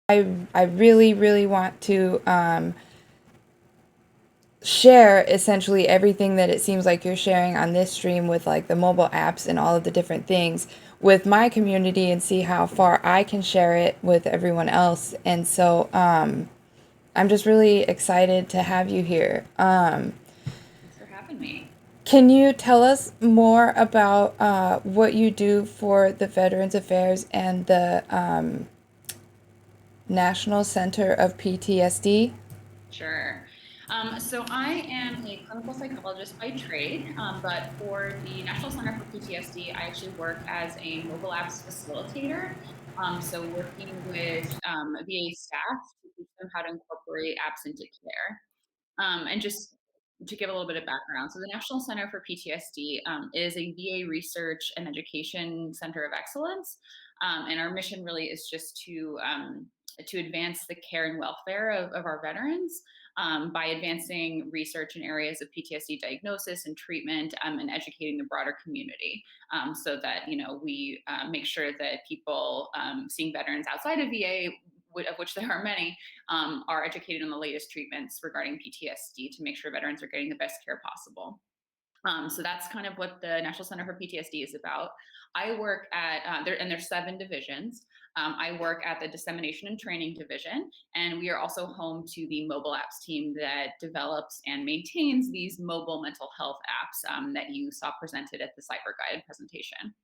I really, really want to share essentially everything that it seems like you're sharing on this stream with like the mobile apps and all of the different things with my community and see how far I can share it with everyone else. And so I'm just really excited to have you here. Thanks for having me. Can you tell us more about what you do for the Veterans Affairs and the National Center of PTSD? Sure. So I am a clinical psychologist by trade, but for the National Center for PTSD, I actually work as a mobile apps facilitator. So working with VA staff to teach them how to incorporate apps into care. And just to give a little bit of background, so the National Center for PTSD is a VA research and education center of excellence, and our mission really is just to advance the care and welfare of our veterans by advancing research in areas of PTSD diagnosis and treatment, and educating the broader community, so that we make sure that people seeing veterans outside of VA, of which there are many, are educated on the latest treatments regarding PTSD to make sure veterans are getting the best care possible. So that's kind of what the National Center for PTSD is about. I work at there's 7 divisions. I work at the Dissemination and Training Division, and we are also home to the mobile apps team that develops and maintains these mobile mental health apps that you saw presented at the Cyber Guided presentation.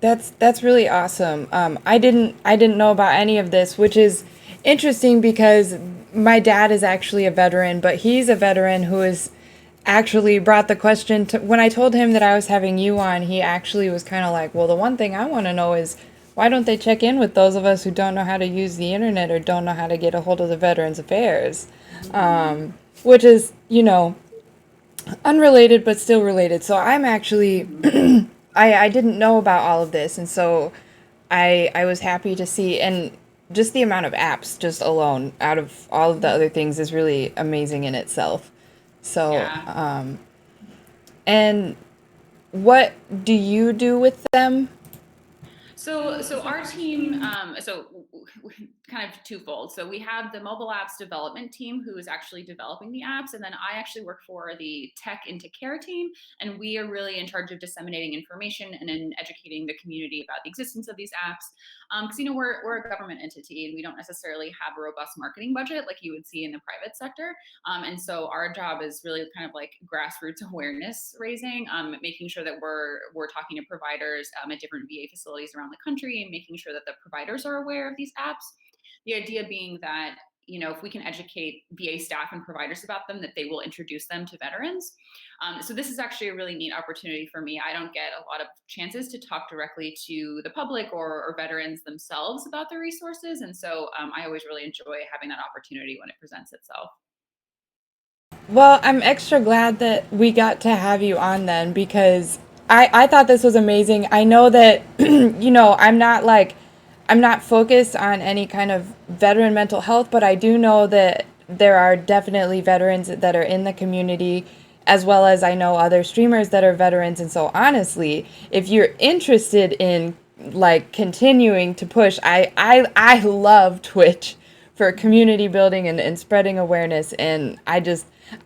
That's really awesome. I didn't know about any of this, which is interesting because my dad is actually a veteran, but he's a veteran who has actually brought the question to when I told him that I was having you on, he actually was kind of like, "Well, the one thing I want to know is why don't they check in with those of us who don't know how to use the internet or don't know how to get a hold of the Veterans Affairs?" Which is, unrelated but still related. So I'm actually Mhm. I didn't know about all of this, and so I was happy to see, and just the amount of apps just alone out of all of the other things is really amazing in itself. So Yeah. and what do you do with them? So our team, kind of twofold. So we have the mobile apps development team who is actually developing the apps, and then I actually work for the tech into care team, and we are really in charge of disseminating information and in educating the community about the existence of these apps. Because we're a government entity, and we don't necessarily have a robust marketing budget like you would see in the private sector. And so our job is really kind of like grassroots awareness raising, making sure that we're talking to providers at different VA facilities around the country, and making sure that the providers are aware of these apps. The idea being that if we can educate VA staff and providers about them, that they will introduce them to veterans. So this is actually a really neat opportunity for me. I don't get a lot of chances to talk directly to the public or veterans themselves about the resources, and so I always really enjoy having that opportunity when it presents itself. Well, I'm extra glad that we got to have you on then because I thought this was amazing. I know that, I'm not focused on any kind of veteran mental health, but I do know that there are definitely veterans that are in the community, as well as I know other streamers that are veterans. And so, honestly, if you're interested in like continuing to push, I love Twitch for community building and spreading awareness. And I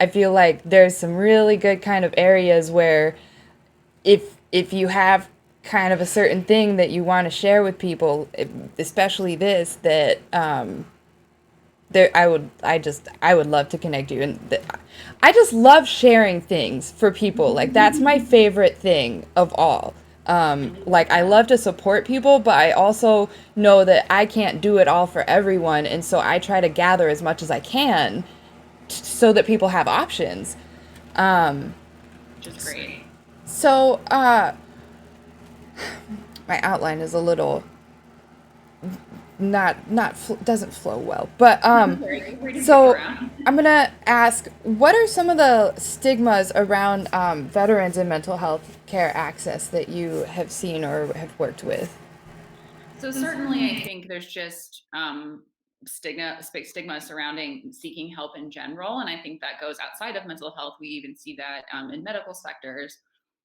feel like there's some really good kind of areas where if you have kind of a certain thing that you want to share with people, especially this, that there I would love to connect you. And I just love sharing things for people. Like that's my favorite thing of all. Like I Yeah. love to support people, but I also know that I can't do it all for everyone, and so I try to gather as much as I can so that people have options. Which is great. So, my outline is a little doesn't flow well, but No worries. Feel free to skip so around. I'm gonna ask, what are some of the stigmas around veterans and mental health care access that you have seen or have worked with? So certainly, I think there's just stigma surrounding seeking help in general, and I think that goes outside of mental health. We even see that in medical sectors,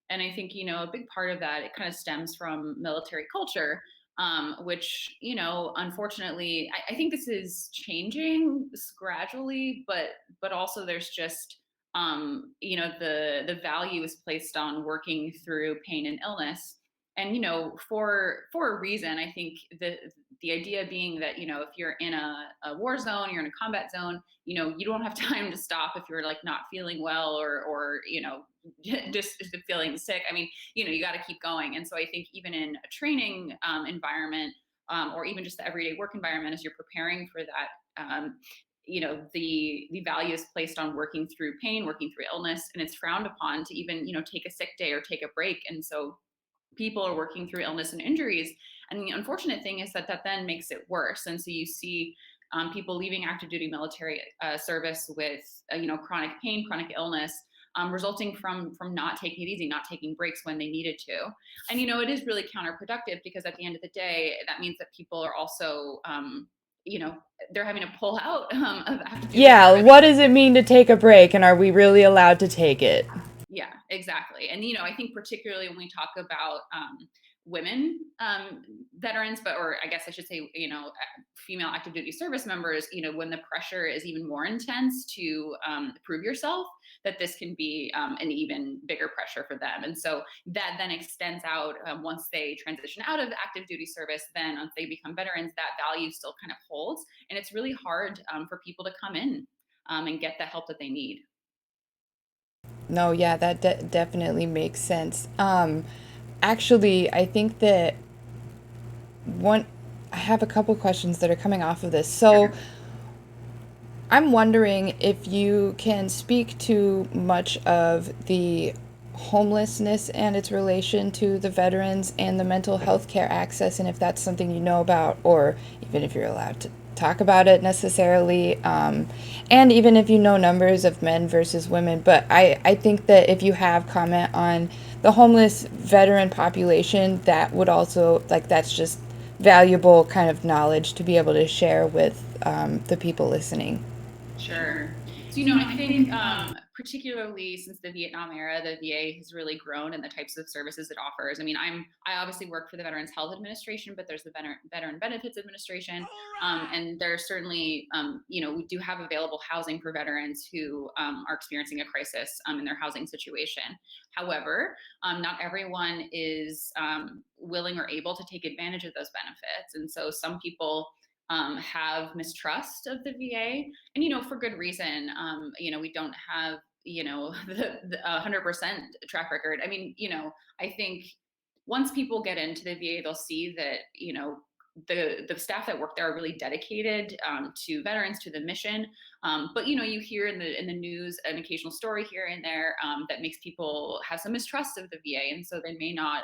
and I think a big part of that, it kind of stems from military culture. which, unfortunately, I think this is changing gradually, but also there's just, the value is placed on working through pain and illness. And, for a reason. I think the idea being that, if you're in a war zone, you're in a combat zone, you don't have time to stop if you're like not feeling well, or just feeling sick. I mean, you got to keep going. And so I think even in a training environment, or even just the everyday work environment, as you're preparing for that, the value is placed on working through pain, working through illness, and it's frowned upon to even, take a sick day or take a break. And so people are working through illness and injuries. And the unfortunate thing is that then makes it worse. And so you see people leaving active duty military service with chronic pain, chronic illness, resulting from not taking it easy, not taking breaks when they needed to. And it is really counterproductive, because at the end of the day, that means that people are also you know they're having to pull out of active duty Yeah, service. what does it mean to take a break, and are we really allowed to take it? Yeah, exactly. And I think particularly when we talk about women veterans, or I guess I should say, female active duty service members, when the pressure is even more intense to prove yourself, that this can be an even bigger pressure for them. And so that then extends out once they transition out of active duty service. Then once they become veterans, that value still kind of holds, and it's really hard for people to come in and get the help that they need. No, yeah, that definitely makes sense. Actually, I think that one, I have a couple questions that are coming off of this. So, Sure. I'm wondering if you can speak to much of the homelessness and its relation to the veterans and the mental health care access, and if that's something you know about, or even if you're allowed to talk about it necessarily, and even if you know numbers of men versus women. But I think that if you have comment on the homeless veteran population, that would also, like, that's just valuable kind of knowledge to be able to share with the people listening. Sure. So, I think particularly since the Vietnam era, the VA has really grown in the types of services it offers. I mean, I obviously work for the Veterans Health Administration, but there's the Veteran Benefits Administration, and there's certainly, we do have available housing for veterans who are experiencing a crisis in their housing situation. However, not everyone is willing or able to take advantage of those benefits, and so some people have mistrust of the VA, and for good reason. We don't have the 100% track record. I mean, I think once people get into the VA, they'll see that the staff that work there are really dedicated to veterans, to the mission. But you hear in the news an occasional story here and there that makes people have some mistrust of the VA, and so they may not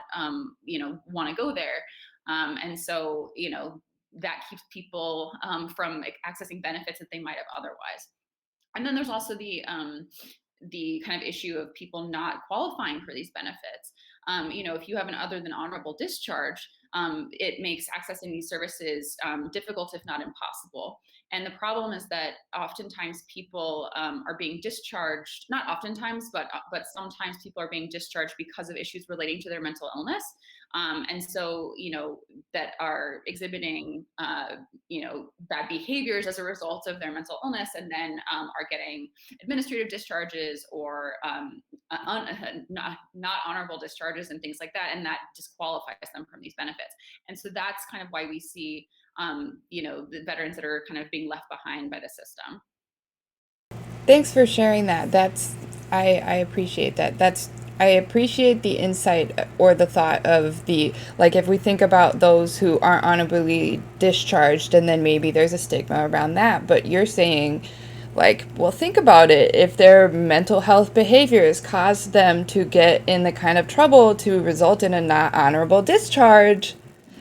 want to go there. And so that keeps people from accessing benefits that they might have otherwise. And then there's also the kind of issue of people not qualifying for these benefits. If you have an other than honorable discharge, it makes accessing these services difficult, if not impossible. And the problem is that oftentimes people are being discharged. Not oftentimes, but sometimes people are being discharged because of issues relating to their mental illness, and so that are exhibiting bad behaviors as a result of their mental illness, and then are getting administrative discharges, or not honorable discharges and things like that, and that disqualifies them from these benefits. And so that's kind of why we see the veterans that are kind of being left behind by the system. Thanks for sharing that. I appreciate that. I appreciate the insight or the thought of the, like, if we think about those who aren't honorably discharged, and then maybe there's a stigma around that, but you're saying, like, well, think about it. If their mental health behaviors caused them to get in the kind of trouble to result in a not honorable discharge,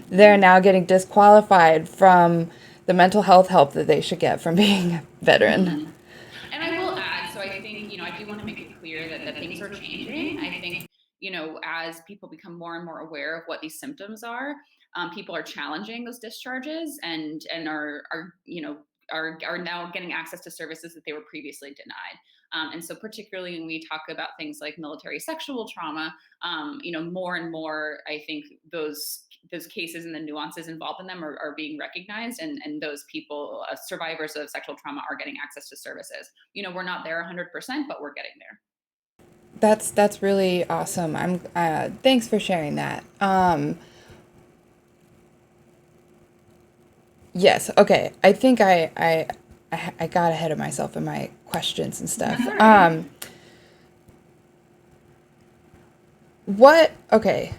they're now getting disqualified from the mental health help that they should get from being a veteran. Mhm. And I will add, so I think, I do want to make it clear that things are changing. I think, as people become more and more aware of what these symptoms are, people are challenging those discharges, and are now getting access to services that they were previously denied. And so particularly when we talk about things like military sexual trauma, more and more, I think those cases and the nuances involved in them are being recognized, and those people, survivors of sexual trauma, are getting access to services. We're not there 100%, but we're getting there. That's really awesome. I'm thanks for sharing that. Yes. Okay. I think I got ahead of myself in my questions and stuff. That's all right. What? Okay.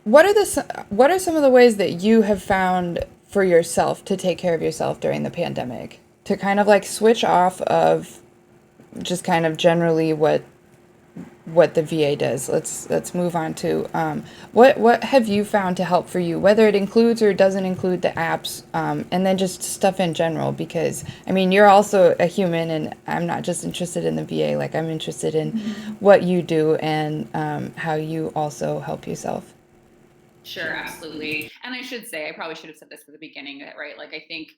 What are some of the ways that you have found for yourself to take care of yourself during the pandemic? To kind of like switch off of just kind of generally what the VA does. Let's move on to what have you found to help for you, whether it includes or doesn't include the apps, and then just stuff in general. Because I mean, you're also a human, and I'm not just interested in the VA. Like I'm interested in what you do and how you also help yourself. Sure, absolutely. And I should say, I probably should have said this at the beginning, right? Like, I think,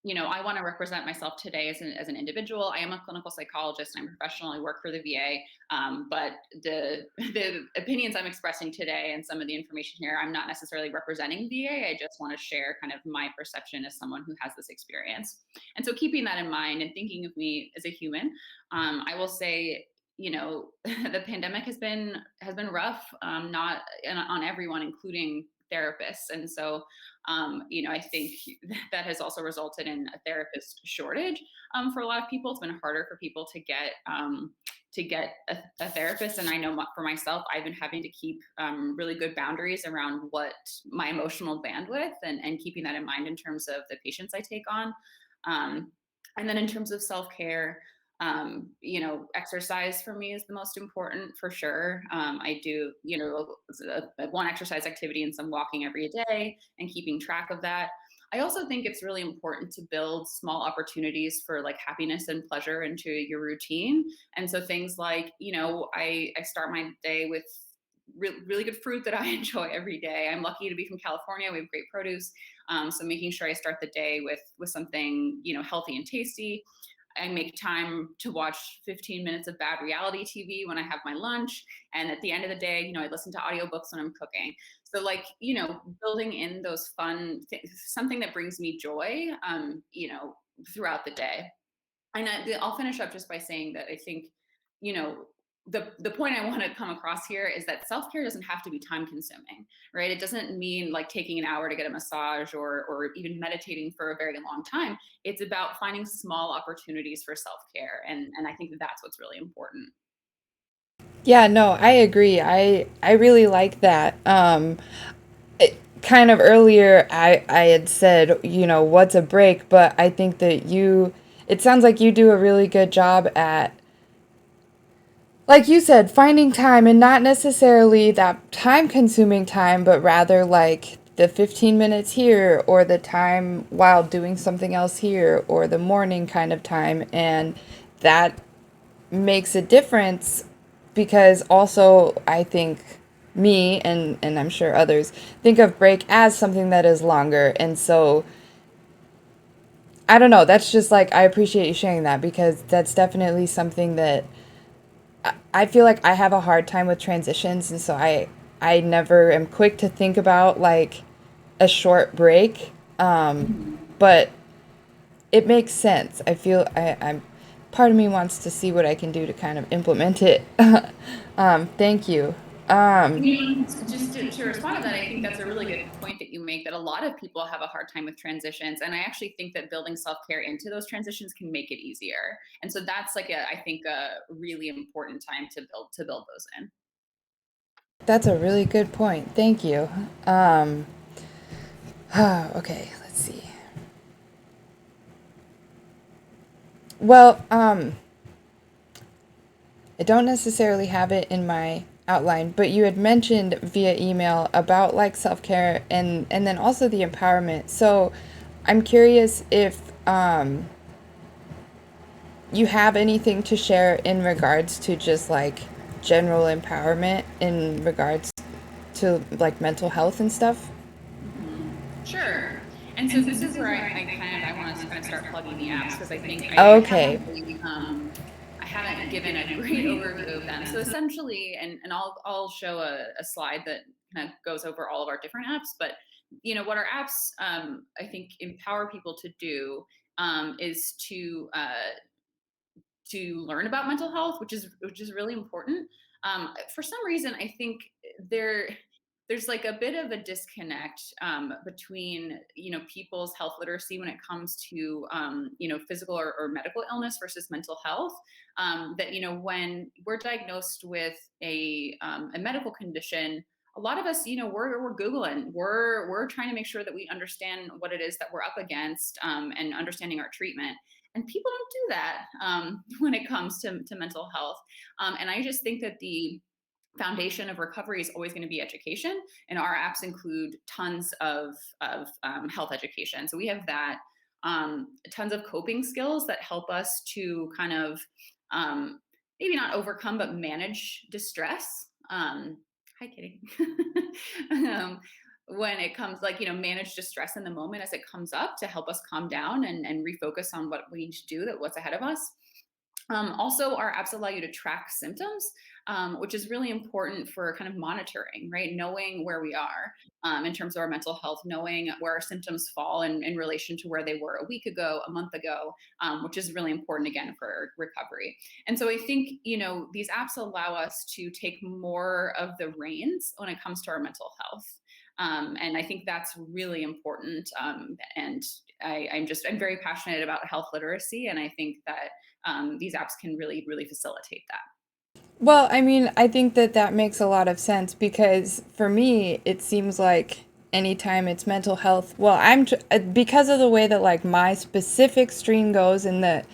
I want to represent myself today as an individual. I am a clinical psychologist. I'm a professional. I work for the VA. But the opinions I'm expressing today and some of the information here, I'm not necessarily representing VA. I just want to share kind of my perception as someone who has this experience. And so, keeping that in mind and thinking of me as a human, I will say, the pandemic has been rough, not on everyone, including therapists. And so, I think that has also resulted in a therapist shortage, for a lot of people. It's been harder for people to get a therapist. And I know for myself, I've been having to keep really good boundaries around what my emotional bandwidth, and keeping that in mind in terms of the patients I take on. Um, and then in terms of self-care, exercise for me is the most important, for sure. I do, one exercise activity and some walking every day, and keeping track of that. I also think it's really important to build small opportunities for like happiness and pleasure into your routine. And so things like, I start my day with really good fruit that I enjoy every day. I'm lucky to be from California. We have great produce. So making sure I start the day with something, healthy and tasty. I make time to watch 15 minutes of bad reality TV when I have my lunch. And at the end of the day, I listen to audiobooks when I'm cooking. So, like, building in those something that brings me joy, throughout the day. And I'll finish up just by saying that I think, you know, the point I want to come across here is that self-care doesn't have to be time consuming, right? It doesn't mean like taking an hour to get a massage, or even meditating for a very long time. It's about finding small opportunities for self-care. And I think that that's what's really important. Yeah, no, I agree. I really like that. Kind of earlier, I had said, what's a break, but I think that it sounds like you do a really good job at, like you said, finding time, and not necessarily that time consuming time, but rather like the 15 minutes here, or the time while doing something else here, or the morning kind of time. And that makes a difference, because also I think me and I'm sure others think of break as something that is longer. And so I don't know, that's just like, I appreciate you sharing that, because that's definitely something that I feel like I have a hard time with transitions. And so I never am quick to think about like a short break. But it makes sense. I feel I'm part of me wants to see what I can do to kind of implement it. Thank you. Just to respond to that, I think that's a really good point that you make, that a lot of people have a hard time with transitions. And I actually think that building self-care into those transitions can make it easier. And so that's like I think a really important time to build those in. That's a really good point. Thank you. Um, okay, let's see. Well, I don't necessarily have it in my outline, but you had mentioned via email about like self-care, and then also the empowerment. So I'm curious if you have anything to share in regards to just like general empowerment in regards to like mental health and stuff. Sure. And so this is where I want to kind of start plugging the apps, because I think I have Okay. really haven't given a great overview of them. So essentially, and I'll show a slide that kind of goes over all of our different apps. But what our apps I think empower people to do is to learn about mental health, which is really important. For some reason, I think there's like a bit of a disconnect between people's health literacy when it comes to physical or medical illness versus mental health. That when we're diagnosed with a medical condition, a lot of us, we're googling, we're trying to make sure that we understand what it is that we're up against, and understanding our treatment. And people don't do that when it comes to mental health. And I just think that the foundation of recovery is always going to be education, and our apps include tons of health education. So we have that, tons of coping skills that help us to kind of um, maybe not overcome but manage distress. Hi, Kitty. um, when it comes, like, manage distress in the moment as it comes up, to help us calm down and refocus on what we need to do, that what's ahead of us. Also, our apps allow you to track symptoms, which is really important for kind of monitoring, right? Knowing where we are in terms of our mental health, knowing where our symptoms fall in relation to where they were a week ago, a month ago, which is really important again for recovery. And so I think, these apps allow us to take more of the reins when it comes to our mental health. And I think that's really important. And I'm very passionate about health literacy. And I think that these apps can really, really facilitate that. Well, I mean, I think that that makes a lot of sense because for me, it seems like anytime it's mental health, well, because of the way that like my specific stream goes in the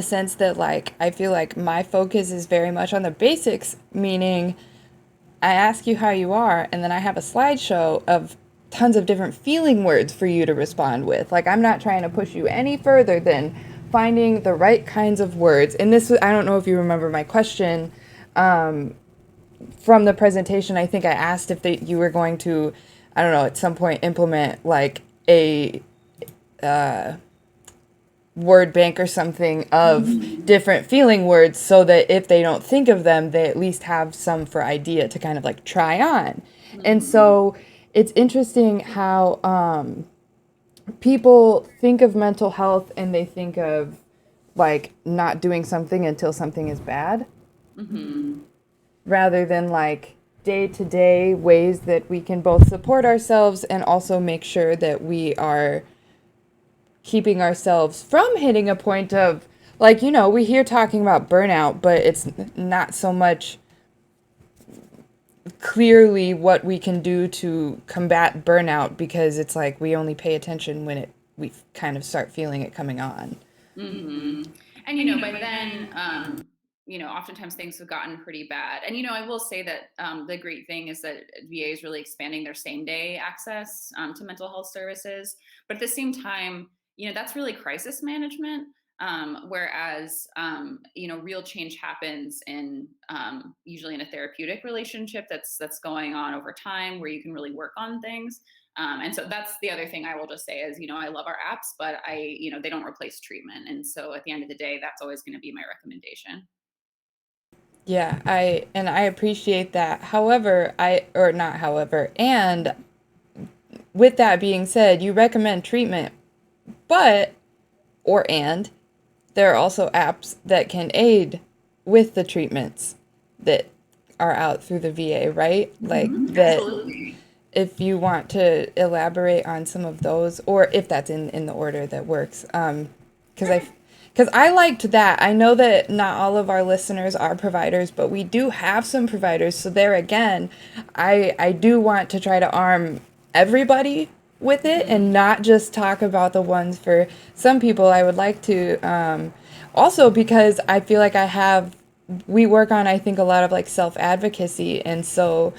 sense that like I feel like my focus is very much on the basics, meaning I ask you how you are, and then I have a slideshow of tons of different feeling words for you to respond with. Like, I'm not trying to push you any further than finding the right kinds of words. And this, I don't know if you remember my question from the presentation. I think I asked if you were going to, I don't know, at some point implement like a word bank or something of different feeling words so that if they don't think of them, they at least have some for idea to kind of like try on. And so it's interesting how people think of mental health and they think of like not doing something until something is bad rather than like day to day ways that we can both support ourselves and also make sure that we are keeping ourselves from hitting a point of like, we hear talking about burnout, but it's not so much clearly what we can do to combat burnout because it's like we only pay attention when we kind of start feeling it coming on. hmm And by then, oftentimes things have gotten pretty bad. And I will say that the great thing is that VA is really expanding their same day access to mental health services. But at the same time, that's really crisis management. Whereas, real change happens in usually in a therapeutic relationship that's going on over time, where you can really work on things. And so that's the other thing I will just say is, I love our apps, but they don't replace treatment. And so at the end of the day, that's always going to be my recommendation. Yeah, I appreciate that. However, or not however, and with that being said, you recommend treatment, but and there are also apps that can aid with the treatments that are out through the VA, right? Like that, Absolutely. if you want to elaborate on some of those, or if that's in the order that works. Because I liked that. I know that not all of our listeners are providers, but we do have some providers. So there again, I do want to try to arm everybody with it and not just talk about the ones for some people. I would like to also because I feel like we work on, I think, a lot of like self advocacy. And so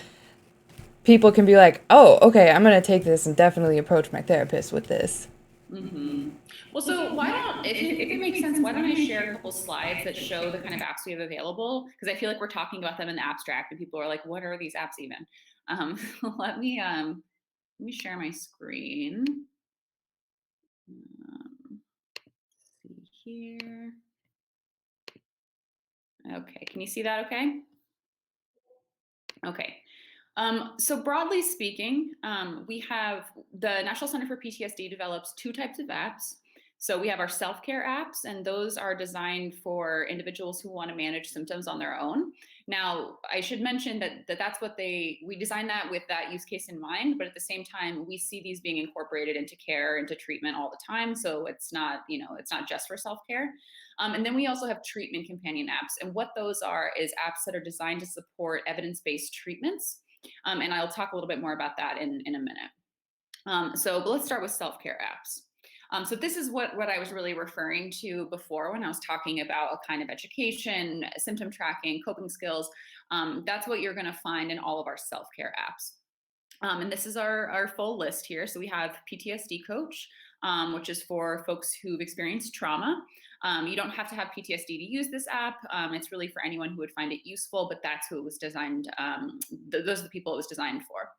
people can be like, oh, okay, I'm going to take this and definitely approach my therapist with this. hmm Well, so why don't, if it makes sense, why don't I share a couple slides that show the kind of apps we have available? Because I feel like we're talking about them in the abstract, and people are like, "What are these apps even?" Um, let me um, let me share my screen. See here. Okay, can you see that okay? Okay. So broadly speaking, we have the National Center for PTSD develops two types of apps. So we have our self-care apps, and those are designed for individuals who want to manage symptoms on their own. Now, I should mention that's what we designed that with that use case in mind, but at the same time, we see these being incorporated into care, into treatment all the time. So it's not, it's not just for self-care. And then we also have treatment companion apps, and what those are is apps that are designed to support evidence-based treatments, and I'll talk a little bit more about that in a minute. But let's start with self-care apps. So this is what I was really referring to before when I was talking about a kind of education, symptom tracking, coping skills. That's what you're going to find in all of our self-care apps. And this is our full list here. So we have PTSD Coach, which is for folks who've experienced trauma. You don't have to have PTSD to use this app. It's really for anyone who would find it useful, but that's who it was designed. Those are the people it was designed for.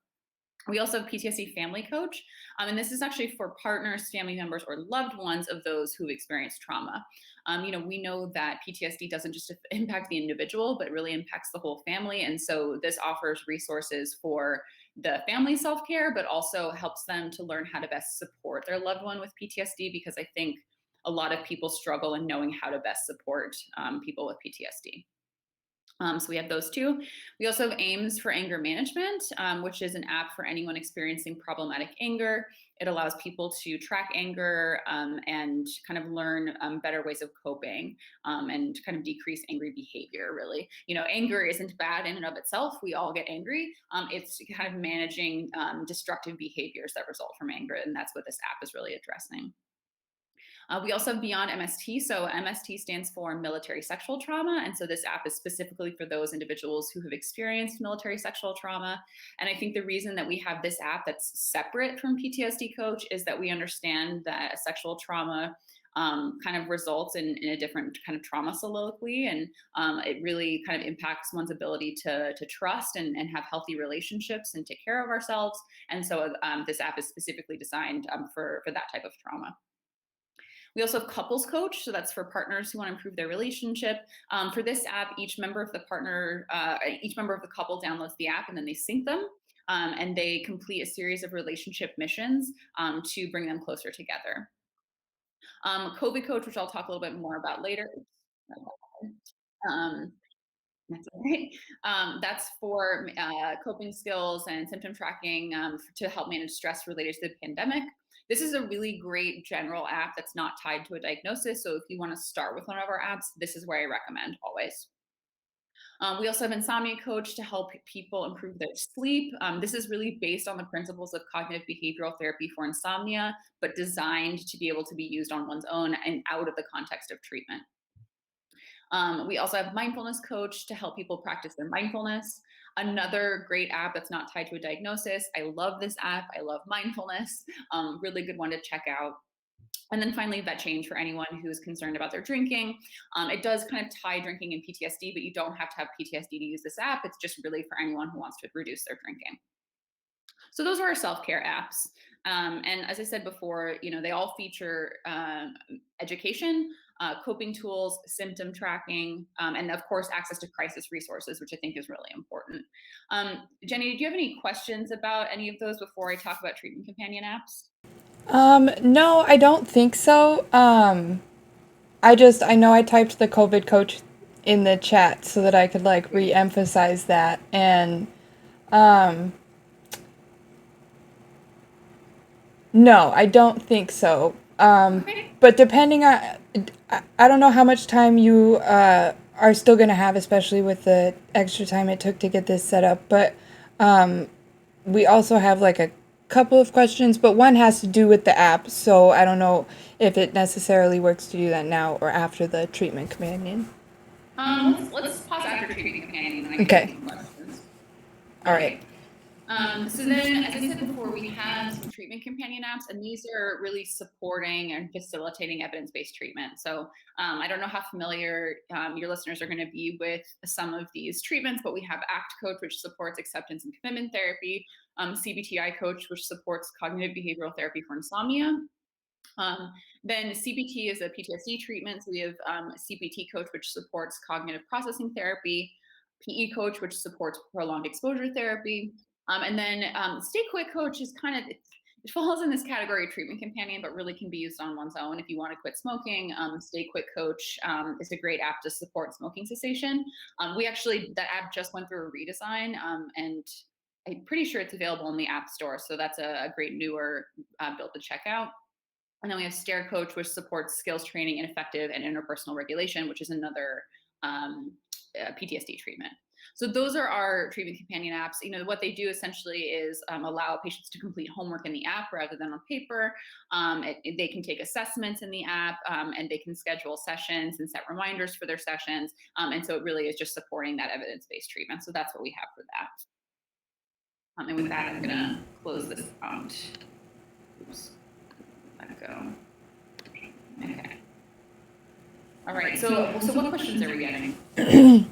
We also have PTSD Family Coach, and this is actually for partners, family members, or loved ones of those who've experienced trauma. We know that PTSD doesn't just impact the individual, but really impacts the whole family. And so this offers resources for the family self-care, but also helps them to learn how to best support their loved one with PTSD, because I think a lot of people struggle in knowing how to best support people with PTSD. So we have those two. We also have AIMS for anger management, which is an app for anyone experiencing problematic anger. It allows people to track anger and kind of learn better ways of coping and kind of decrease angry behavior, really. Anger isn't bad in and of itself. We all get angry. It's kind of managing destructive behaviors that result from anger. And that's what this app is really addressing. We also have Beyond MST. So MST stands for military sexual trauma. And so this app is specifically for those individuals who have experienced military sexual trauma. And I think the reason that we have this app that's separate from PTSD Coach is that we understand that a sexual trauma kind of results in a different kind of trauma soliloquy. And it really kind of impacts one's ability to trust and have healthy relationships and take care of ourselves. And so this app is specifically designed for that type of trauma. We also have Couples Coach, so that's for partners who want to improve their relationship. For this app, each member of the couple downloads the app and then they sync them. And they complete a series of relationship missions to bring them closer together. COVID Coach, which I'll talk a little bit more about later. Um, that's all right. That's for coping skills and symptom tracking to help manage stress related to the pandemic. This is a really great general app that's not tied to a diagnosis. So if you want to start with one of our apps, this is where I recommend always. We also have Insomnia Coach to help people improve their sleep. This is really based on the principles of cognitive behavioral therapy for insomnia, but designed to be able to be used on one's own and out of the context of treatment. We also have Mindfulness Coach to help people practice their mindfulness. Another great app that's not tied to a diagnosis. I love this app. I love mindfulness. Really good one to check out. And then finally, Vet Change for anyone who's concerned about their drinking. It does kind of tie drinking and PTSD, but you don't have to have PTSD to use this app. It's just really for anyone who wants to reduce their drinking. So those are our self-care apps. And as I said before, they all feature education, coping tools, symptom tracking, and of course, access to crisis resources, which I think is really important. Jenny, did you have any questions about any of those before I talk about treatment companion apps? No, I don't think so. I know I typed the COVID coach in the chat so that I could like re-emphasize that. And no, I don't think so. Okay. But depending on, I don't know how much time you are still going to have, especially with the extra time it took to get this set up. But we also have like a couple of questions, but one has to do with the app. So I don't know if it necessarily works to do that now or after the treatment companion. Let's pause after treatment companion and I can Okay. take some questions. All right. So then, as I said before, we have some treatment companion apps, and these are really supporting and facilitating evidence-based treatment. So I don't know how familiar your listeners are going to be with some of these treatments, but we have ACT Coach, which supports acceptance and commitment therapy, CBTI Coach, which supports cognitive behavioral therapy for insomnia, Um, then CBT is a PTSD treatment. So we have a CBT coach, which supports cognitive processing therapy, PE coach, which supports prolonged exposure therapy. And then Stay Quit coach is kind of, it falls in this category of treatment companion, but really can be used on one's own. If you want to quit smoking, Stay Quit coach is a great app to support smoking cessation. That app just went through a redesign, and I'm pretty sure it's available in the App Store. So that's a great newer build to check out. And then we have Stare Coach, which supports skills training and effective and interpersonal regulation, which is another PTSD treatment. So those are our treatment companion apps. What they do essentially is allow patients to complete homework in the app rather than on paper. They can take assessments in the app, and they can schedule sessions and set reminders for their sessions. And so it really is just supporting that evidence-based treatment. So that's what we have for that. And with that, I'm going to close this out. Oops. Let go. Okay. All right. So what questions are we getting?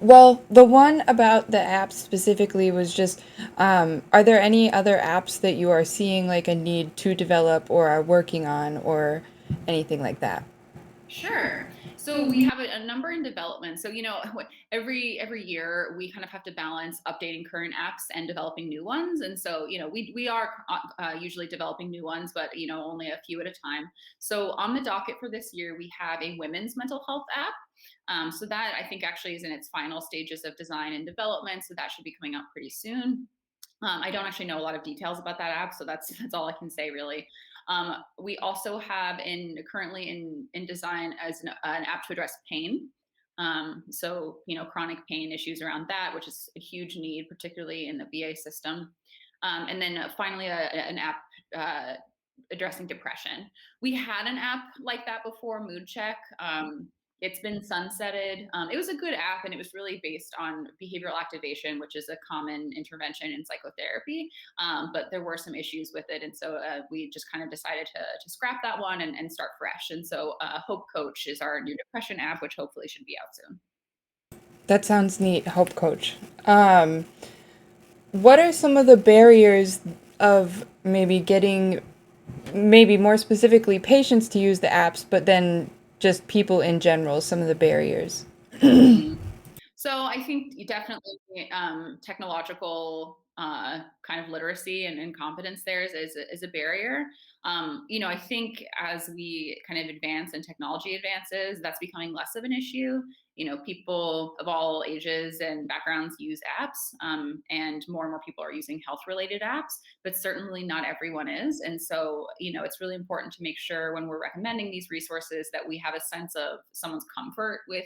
Well, the one about the apps specifically was just, are there any other apps that you are seeing like a need to develop or are working on or anything like that? Sure. So we have a number in development. So every year we kind of have to balance updating current apps and developing new ones. And so we are usually developing new ones, but only a few at a time. So on the docket for this year, we have a women's mental health app. So that I think actually is in its final stages of design and development. So that should be coming out pretty soon. I don't actually know a lot of details about that app, so that's all I can say really. We also have currently in design as an app to address pain. So chronic pain issues around that, which is a huge need, particularly in the VA system. And then finally, an app addressing depression. We had an app like that before, Mood Check. It's been sunsetted. It was a good app, and it was really based on behavioral activation, which is a common intervention in psychotherapy. But there were some issues with it, and so we just kind of decided to scrap that one and start fresh. And so Hope Coach is our new depression app, which hopefully should be out soon. That sounds neat, Hope Coach. What are some of the barriers of maybe getting, maybe more specifically, patients to use the apps, but then just people in general, some of the barriers? So I think definitely technological kind of literacy and competence there is a barrier. I think as we kind of advance and technology advances, that's becoming less of an issue. People of all ages and backgrounds use apps, and more people are using health related apps, but certainly not everyone is. And so, it's really important to make sure when we're recommending these resources that we have a sense of someone's comfort with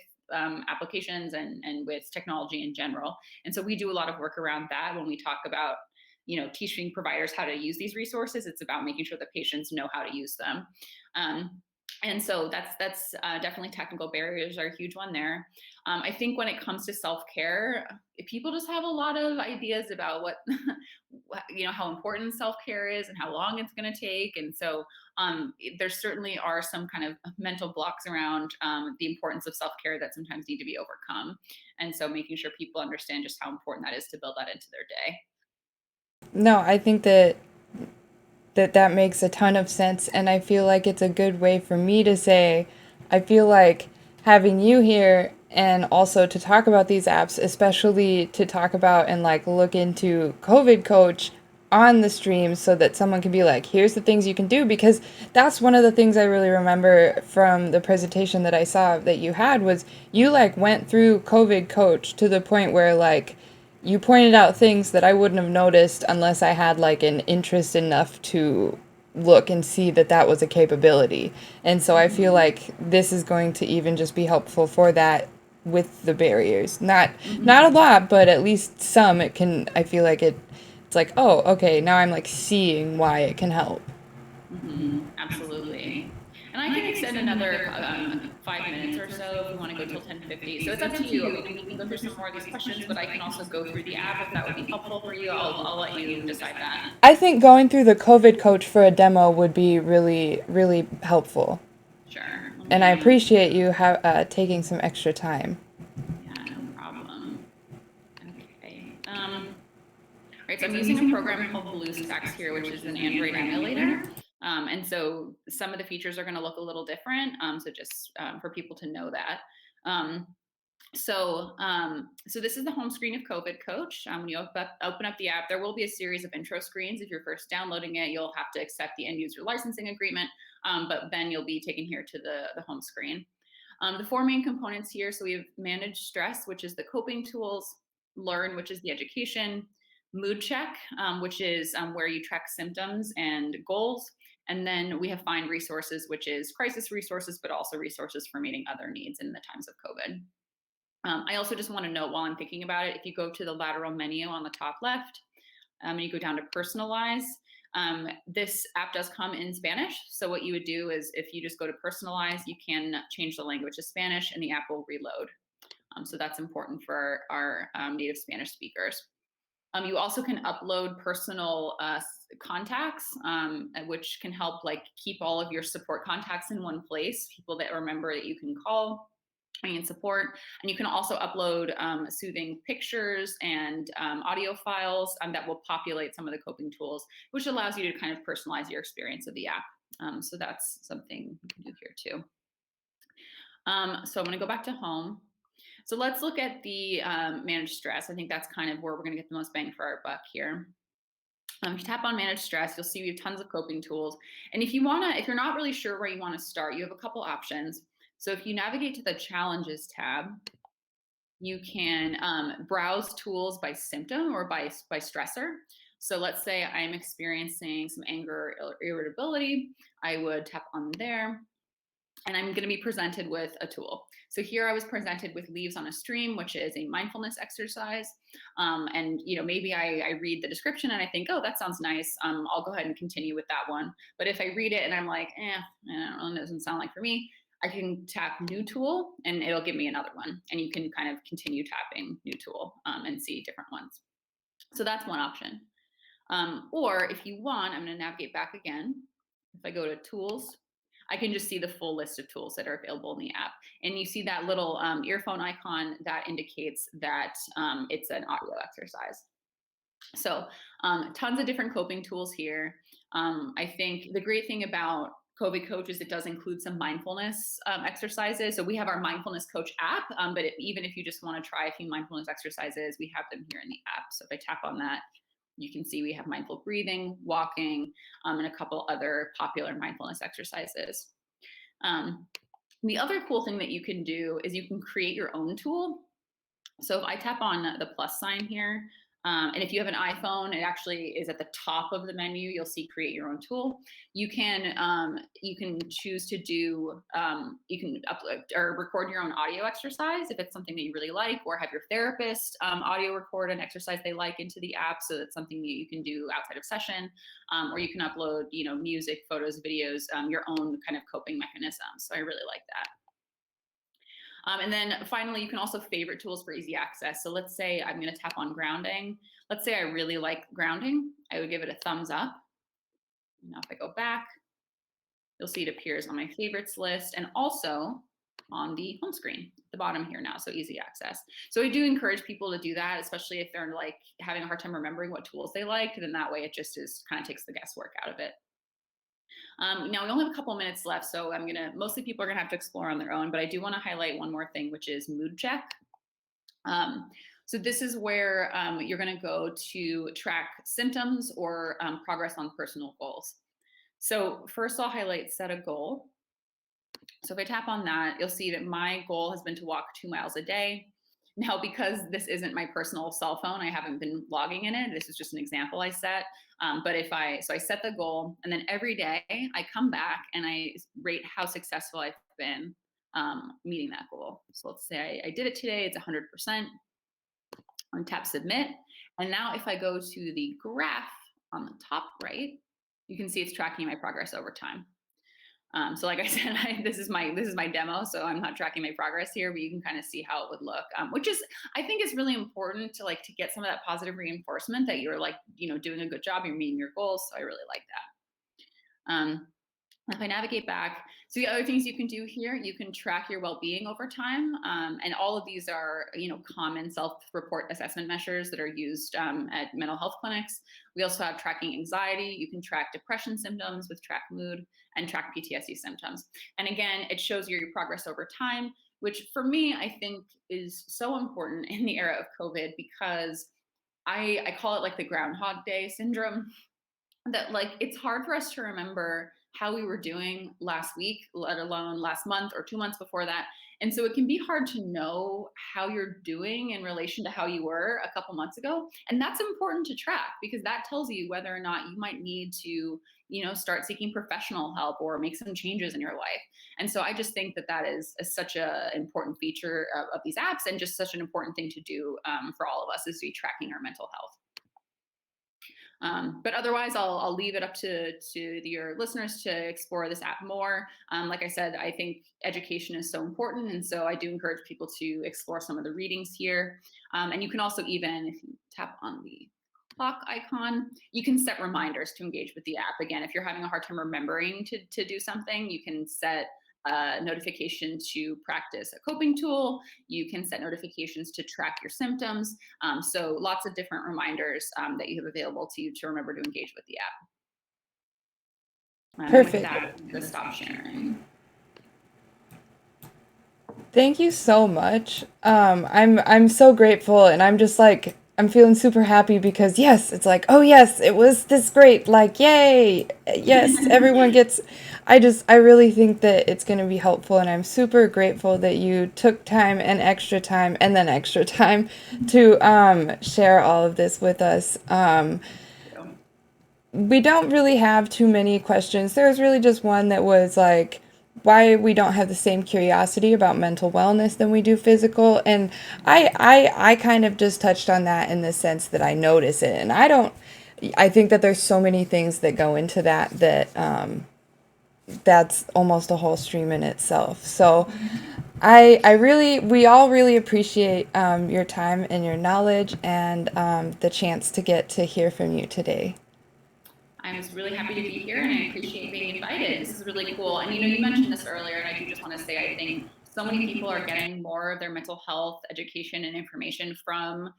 applications and with technology in general. And so we do a lot of work around that when we talk about teaching providers how to use these resources. It's about making sure that patients know how to use them. And so that's definitely technical barriers are a huge one there. I think when it comes to self-care, people just have a lot of ideas about what how important self-care is and how long it's going to take. And so there certainly are some kind of mental blocks around the importance of self-care that sometimes need to be overcome. And so making sure people understand just how important that is to build that into their day. No, I think that makes a ton of sense, and I feel like it's a good way for me to say, I feel like having you here and also to talk about these apps, especially to talk about and like look into COVID Coach on the stream so that someone can be like, here's the things you can do, because that's one of the things I really remember from the presentation that I saw that you had was you like went through COVID Coach to the point where like you pointed out things that I wouldn't have noticed unless I had like an interest enough to look and see that that was a capability. And so I feel like this is going to even just be helpful for that with the barriers. Not a lot, but at least some. It can, I feel like it's like, oh, okay, now I'm like seeing why it can help. Absolutely. And I can extend another 5 minutes or so if you want to go till 10:50. So it's up to you. I mean, we can go through some more of these questions, but I can also go through the app if that would be helpful for you. I'll let you decide that. I think going through the COVID Coach for a demo would be really, really helpful. Sure. And I appreciate you taking some extra time. Yeah, no problem. Okay. Right, so I'm using a program called BlueStacks here, which is an Android emulator. And so some of the features are going to look a little different. So just for people to know that. Um, so this is the home screen of COVID Coach. When you open up the app, there will be a series of intro screens. If you're first downloading it, you'll have to accept the end user licensing agreement, but then you'll be taken here to the home screen. The four main components here. So we have manage stress, which is the coping tools, learn, which is the education, mood check, which is where you track symptoms and goals. And then we have find resources, which is crisis resources, but also resources for meeting other needs in the times of COVID. I also just want to note while I'm thinking about it, if you go to the lateral menu on the top left, and you go down to personalize, this app does come in Spanish. So what you would do is if you just go to personalize, you can change the language to Spanish and the app will reload. So that's important for our native Spanish speakers. You also can upload personal contacts, which can help like keep all of your support contacts in one place, people that remember that you can call and support. And you can also upload soothing pictures and audio files that will populate some of the coping tools, which allows you to kind of personalize your experience of the app. So that's something you can do here too. So I'm going to go back to home. So let's look at the manage stress. I think that's kind of where we're going to get the most bang for our buck here. If you tap on manage stress, you'll see we have tons of coping tools. And if you're not really sure where you want to start, you have a couple options. So if you navigate to the challenges tab, you can browse tools by symptom or by stressor. So let's say I'm experiencing some anger or irritability. I would tap on there. And I'm going to be presented with a tool. So here I was presented with Leaves on a Stream, which is a mindfulness exercise. And maybe I read the description and I think, oh, that sounds nice. I'll go ahead and continue with that one. But if I read it and I'm like, I don't know, it doesn't sound like for me, I can tap new tool and it'll give me another one. And you can kind of continue tapping new tool and see different ones. So that's one option. Or if you want, I'm going to navigate back again. If I go to tools, I can just see the full list of tools that are available in the app. And you see that little earphone icon that indicates that it's an audio exercise. So tons of different coping tools here. I think the great thing about COVID Coach is it does include some mindfulness exercises. So we have our Mindfulness Coach app, but even if you just want to try a few mindfulness exercises, we have them here in the app. So if I tap on that, you can see we have mindful breathing, walking, and a couple other popular mindfulness exercises. The other cool thing that you can do is you can create your own tool. So if I tap on the plus sign here, and if you have an iPhone, it actually is at the top of the menu. You'll see create your own tool. You can choose to do, you can upload or record your own audio exercise if it's something that you really like, or have your therapist audio record an exercise they like into the app. So that's something that you can do outside of session, or you can upload, music, photos, videos, your own kind of coping mechanisms. So I really like that. And then finally, you can also favorite tools for easy access. So let's say I'm going to tap on grounding. Let's say I really like grounding. I would give it a thumbs up. Now if I go back, you'll see it appears on my favorites list and also on the home screen at the bottom here now. So easy access. So I do encourage people to do that, especially if they're like having a hard time remembering what tools they like. Then that way it just kind of takes the guesswork out of it. Now we only have a couple minutes left, so mostly people are gonna have to explore on their own, but I do wanna highlight one more thing, which is mood check. So this is where you're gonna go to track symptoms or progress on personal goals. So first I'll highlight set a goal. So if I tap on that, you'll see that my goal has been to walk 2 miles a day. Now, because this isn't my personal cell phone, I haven't been logging in it. This is just an example I set. But I set the goal, and then every day I come back and I rate how successful I've been meeting that goal. So let's say I did it today, it's 100%. I'm tap submit. And now if I go to the graph on the top right, you can see it's tracking my progress over time. So like I said, this is my demo, so I'm not tracking my progress here, but you can kind of see how it would look, which is, I think is really important to get some of that positive reinforcement that you're doing a good job, you're meeting your goals. So I really like that. If I navigate back, so the other things you can do here, you can track your well-being over time, and all of these are, common self-report assessment measures that are used at mental health clinics. We also have tracking anxiety. You can track depression symptoms with track mood and track PTSD symptoms. And again, it shows your progress over time, which for me, I think is so important in the era of COVID because I call it like the Groundhog Day syndrome, that like it's hard for us to remember how we were doing last week, let alone last month or 2 months before that. And so it can be hard to know how you're doing in relation to how you were a couple months ago. And that's important to track because that tells you whether or not you might need to, start seeking professional help or make some changes in your life. And so I just think that that is such a important feature of these apps, and just such an important thing to do for all of us, is to be tracking our mental health. But otherwise, I'll leave it up to your listeners to explore this app more. Like I said, I think education is so important, and so I do encourage people to explore some of the readings here. And you can also, even if you tap on the clock icon, you can set reminders to engage with the app. Again, if you're having a hard time remembering to do something, you can set a notification to practice a coping tool. You can set notifications to track your symptoms. So lots of different reminders that you have available to you to remember to engage with the app. And with Perfect. that, I'm going to stop sharing. Thank you so much. I'm so grateful, and I'm just like I'm feeling super happy because yes, it's like, oh yes, it was this great, like yay, yes, everyone gets. I really think that it's going to be helpful, and I'm super grateful that you took time and extra time to share all of this with us. We don't really have too many questions. There was really just one that was like why we don't have the same curiosity about mental wellness than we do physical. And I kind of just touched on that in the sense that I notice it. And I think that there's so many things that go into that that's almost a whole stream in itself. So we all really appreciate your time and your knowledge and the chance to get to hear from you today. I was really happy to be here, and I appreciate being invited. This is really cool. And you mentioned this earlier, and I do just want to say I think so many people are getting more of their mental health education and information from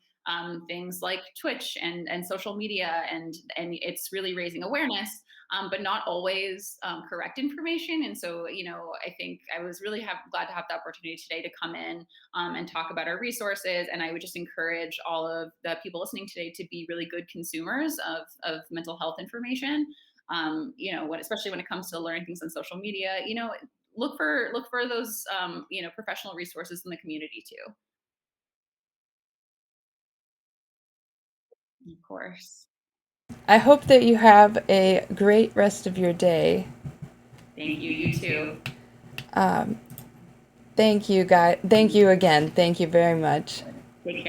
things like Twitch and social media, and it's really raising awareness, but not always correct information. And so I think I was really glad to have the opportunity today to come in and talk about our resources. And I would just encourage all of the people listening today to be really good consumers of mental health information. Especially when it comes to learning things on social media, look for those professional resources in the community too. Of course. I hope that you have a great rest of your day. Thank you. You too. Thank you, guys. Thank you again. Thank you very much. Take care.